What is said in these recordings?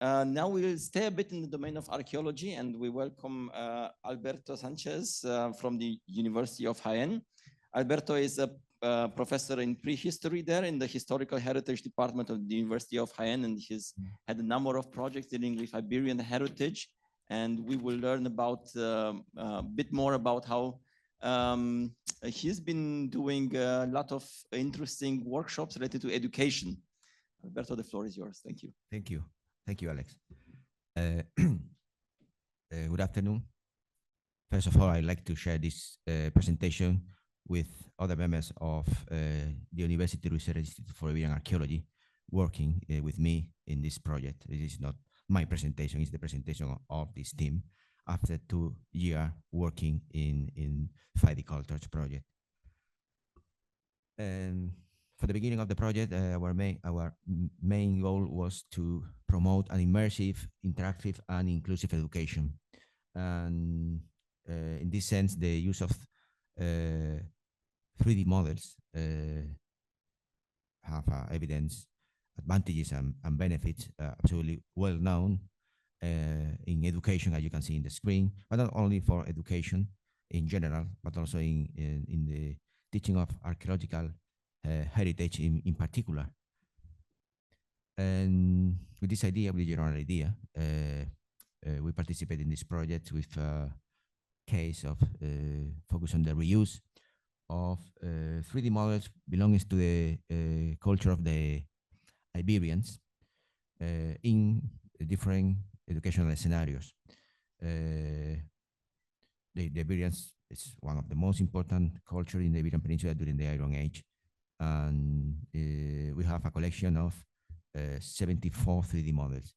Now we will stay a bit in the domain of archaeology, and we welcome Alberto Sánchez from the University of Jaén. Alberto is a professor in prehistory there in the Historical Heritage Department of the University of Jaén, and he's had a number of projects dealing with Iberian heritage. And we will learn about a bit more about how he's been doing a lot of interesting workshops related to education. Alberto, the floor is yours. Thank you. Thank you. Thank you, Alex. Good afternoon. First of all, I'd like to share this presentation with other members of the University Research Institute for Iberian Archaeology working with me in this project. This is not my presentation, it's the presentation of this team after 2 years working in 5D Cultures project. And for the beginning of the project, our main goal was to promote an immersive, interactive, and inclusive education. And in this sense, the use of 3D models have evidence, advantages, and benefits absolutely well known in education, as you can see in the screen, but not only for education in general, but also in the teaching of archaeological heritage in particular. And with this idea, with the general idea, we participate in this project with a case of focus on the reuse of 3D models belonging to the culture of the Iberians in different educational scenarios. The Iberians is one of the most important culture in the Iberian Peninsula during the Iron Age. And we have a collection of 74 3D models.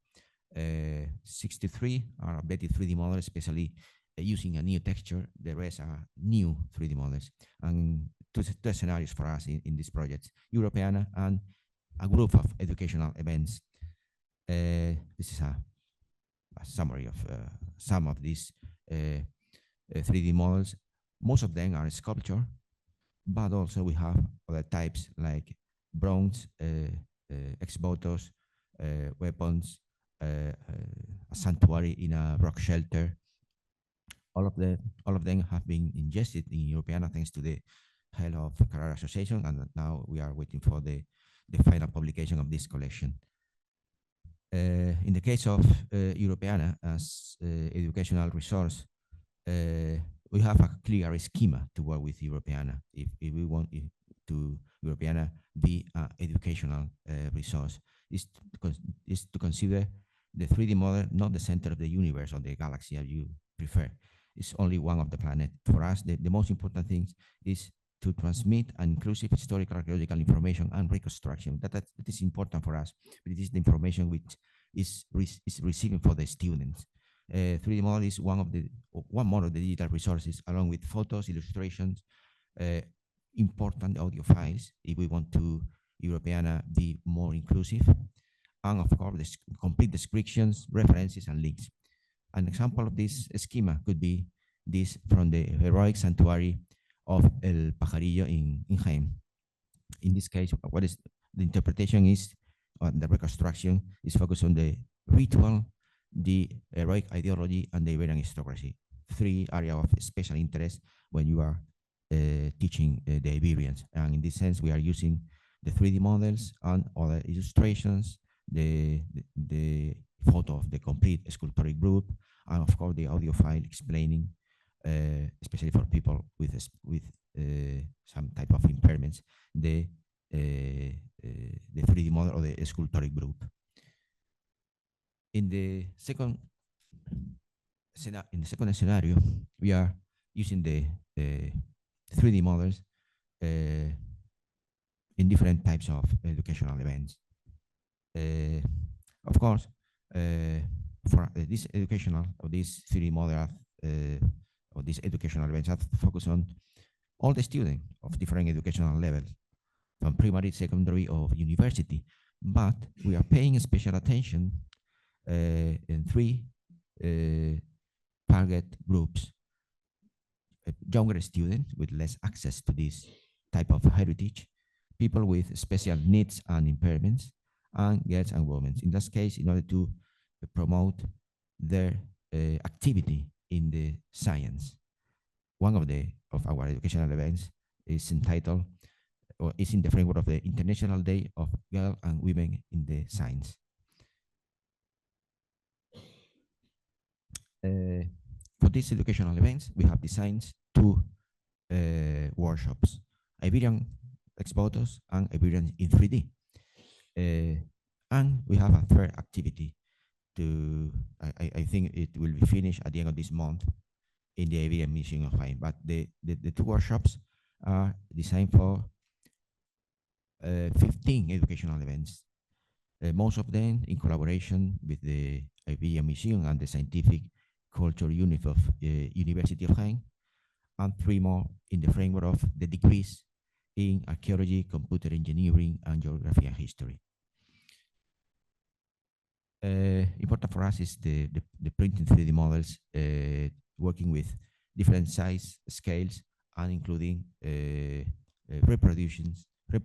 63 are updated 3D models, especially using a new texture. The rest are new 3D models. And two scenarios for us in this project, Europeana and a group of educational events. This is a summary of some of these 3D models. Most of them are sculpture, but also we have other types like bronze, ex-votos, weapons, a sanctuary in a rock shelter. All of them have been ingested in Europeana thanks to the help of Carrara Association, and now we are waiting for the final publication of this collection. In the case of Europeana as educational resource, we have a clear schema to work with Europeana. If we want to Europeana be an educational resource, is to consider the 3D model not the center of the universe or the galaxy as you prefer. It's only one of the planet. For us, the most important thing is to transmit an inclusive historical archaeological information and reconstruction. That is important for us, but it is the information which is receiving for the students. 3D model is one more of the digital resources, along with photos, illustrations, important audio files, if we want to Europeana be more inclusive, and of course, the complete descriptions, references, and links. An example of this schema could be this from the heroic sanctuary of El Pajarillo in Jaén. In this case, what is the interpretation is, the reconstruction is focused on the ritual, the heroic ideology, and the Iberian historiography. 3 areas of special interest when you are teaching the Iberians. And in this sense, we are using the 3D models and other illustrations, the photo of the complete sculptoric group, and of course the audio file explaining, especially for people with some type of impairments, the 3D model or the sculptoric group. In the second scenario, we are using the 3D models in different types of educational events. Of course, for this educational or this 3D model or these educational events have to focus on all the students of different educational levels, from primary, secondary, or university. But we are paying special attention in 3 target groups: younger students with less access to this type of heritage, people with special needs and impairments, and girls and women. In this case, in order to promote their activity in the science. One of our educational events is entitled or is in the framework of the International Day of Girls and Women in the Science. For these educational events, we have designed two workshops, Iberian Expotos and Iberian in 3D. And we have a third activity I think it will be finished at the end of this month in the Iberian Museum of Jaén. But the two workshops are designed for 15 educational events, most of them in collaboration with the Iberian Museum and the Scientific Culture Unit of University of Jaén, and 3 more in the framework of the degrees in archaeology, computer engineering, and geography and history. Important for us is the printing 3D models, working with different size scales and including reproducing the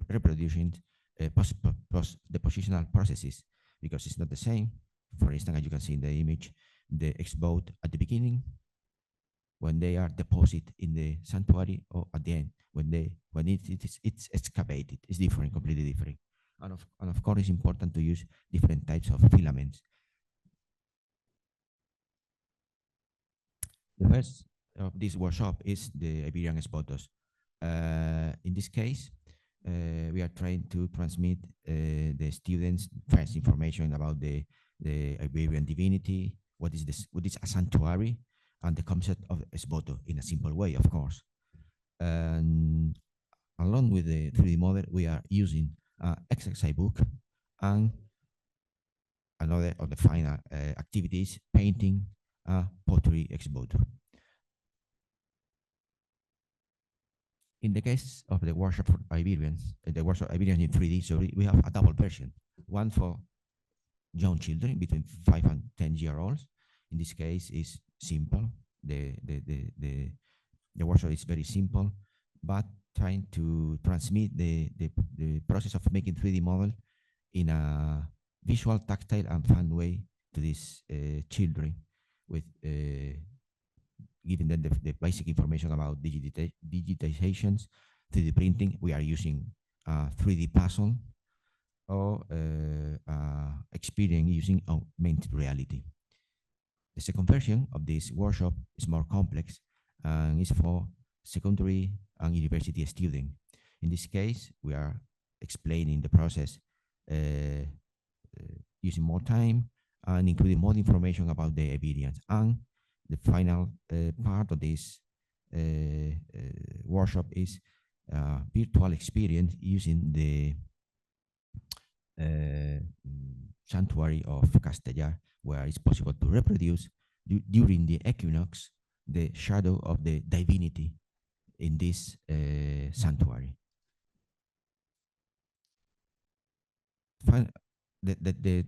positional processes, because it's not the same. For instance, as you can see in the image, the exposed at the beginning, when they are deposited in the sanctuary, or at the end, when it's excavated. It's different, completely different. And of course, it's important to use different types of filaments. The first of this workshop is the Iberian Expotos. In this case, we are trying to transmit the students first information about the Iberian divinity, what is a sanctuary, and the concept of Expoto in a simple way, of course. And along with the 3D model, we are using an exercise book and another of the final activities, painting a pottery expoto. In the case of the workshop for Iberians, the workshop Iberians in 3D, so we have a double version. One for young children between 5 and 10-year-olds. In this case, is simple. The workshop is very simple, but trying to transmit the process of making 3D model in a visual, tactile, and fun way to these children, with giving them the basic information about digitizations, 3D printing. We are using 3D puzzle or experience using augmented reality. The second version of this workshop is more complex and is for secondary and university students. In this case, we are explaining the process using more time and including more information about the Iberians. And the final part of this workshop is virtual experience using the sanctuary of Castellar, where it's possible to reproduce during the equinox the shadow of the divinity in this sanctuary. The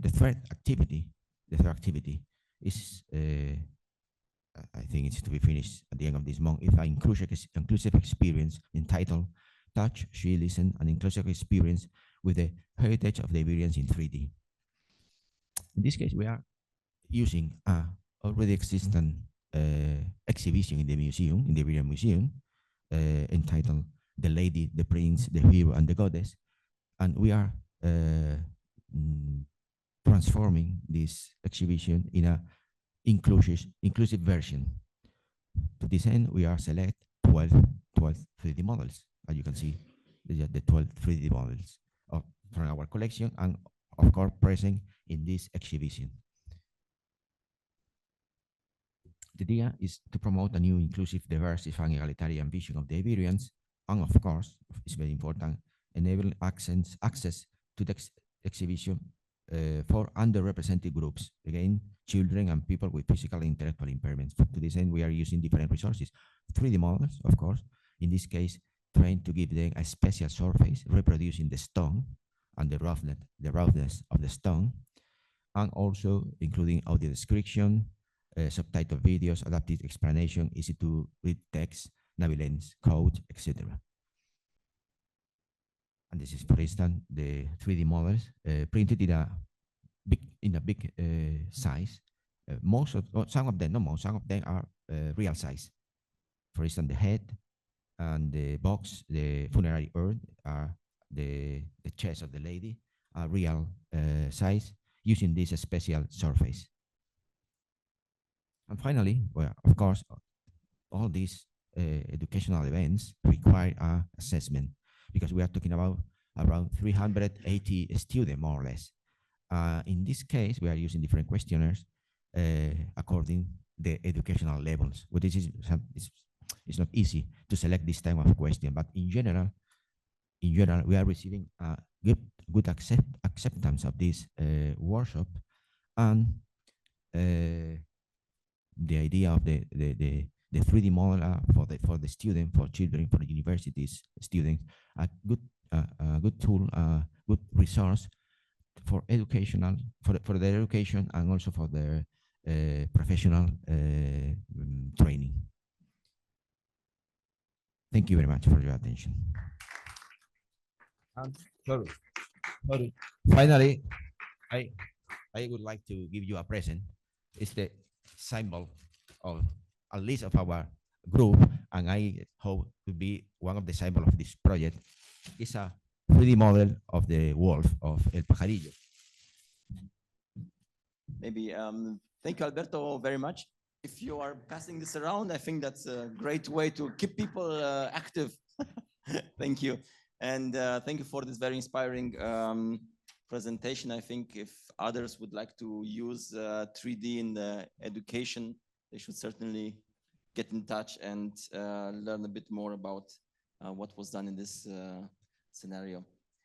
third activity is, I think it's to be finished at the end of this month. It's an inclusive experience entitled Touch, See, Listen, an inclusive experience with the heritage of the Iberians in 3D. In this case, we are using a already existing exhibition in the museum, in the Iberian Museum, entitled The Lady, the Prince, the Hero, and the Goddess. And we are transforming this exhibition in a inclusive version. To this end, we are select 12 3D models. As you can see, the 12 3D models from our collection, and of course present in this exhibition. The idea is to promote a new inclusive, diverse, and egalitarian vision of the Iberians, and of course, it's very important, enable access to the exhibition for underrepresented groups, again, children and people with physical and intellectual impairments. To this end, we are using different resources. 3D models, of course, in this case, trying to give them a special surface, reproducing the stone and the roughness of the stone, and also including audio description, subtitled videos, adaptive explanation, easy to read text, navilens, code, etc. And this is, for instance, the 3D models printed in a big size. Some of them, no most, some of them are real size. For instance, the head and the box, the funerary urn, are the chest of the lady, are real size using this special surface. And finally, well, of course, all these educational events require assessment, because we are talking about around 380 students, more or less. In this case, we are using different questionnaires according the educational levels. But this is it's not easy to select this type of question, but in general, we are receiving a good acceptance of this workshop, and the idea of the 3D model for the student, for children, for the universities students, a good tool, good resource for educational, for their education, and also for their professional training. Thank you very much for your attention. Sorry. Finally, I would like to give you a present. It's the symbol of at least of our group, and I hope to be one of the symbols of this project. It's a 3D model of the wolf of El Pajarillo. Maybe, thank you, Alberto, very much. If you are passing this around, I think that's a great way to keep people active. Thank you. And thank you for this very inspiring presentation. I think if others would like to use 3D in the education, they should certainly get in touch and learn a bit more about what was done in this scenario.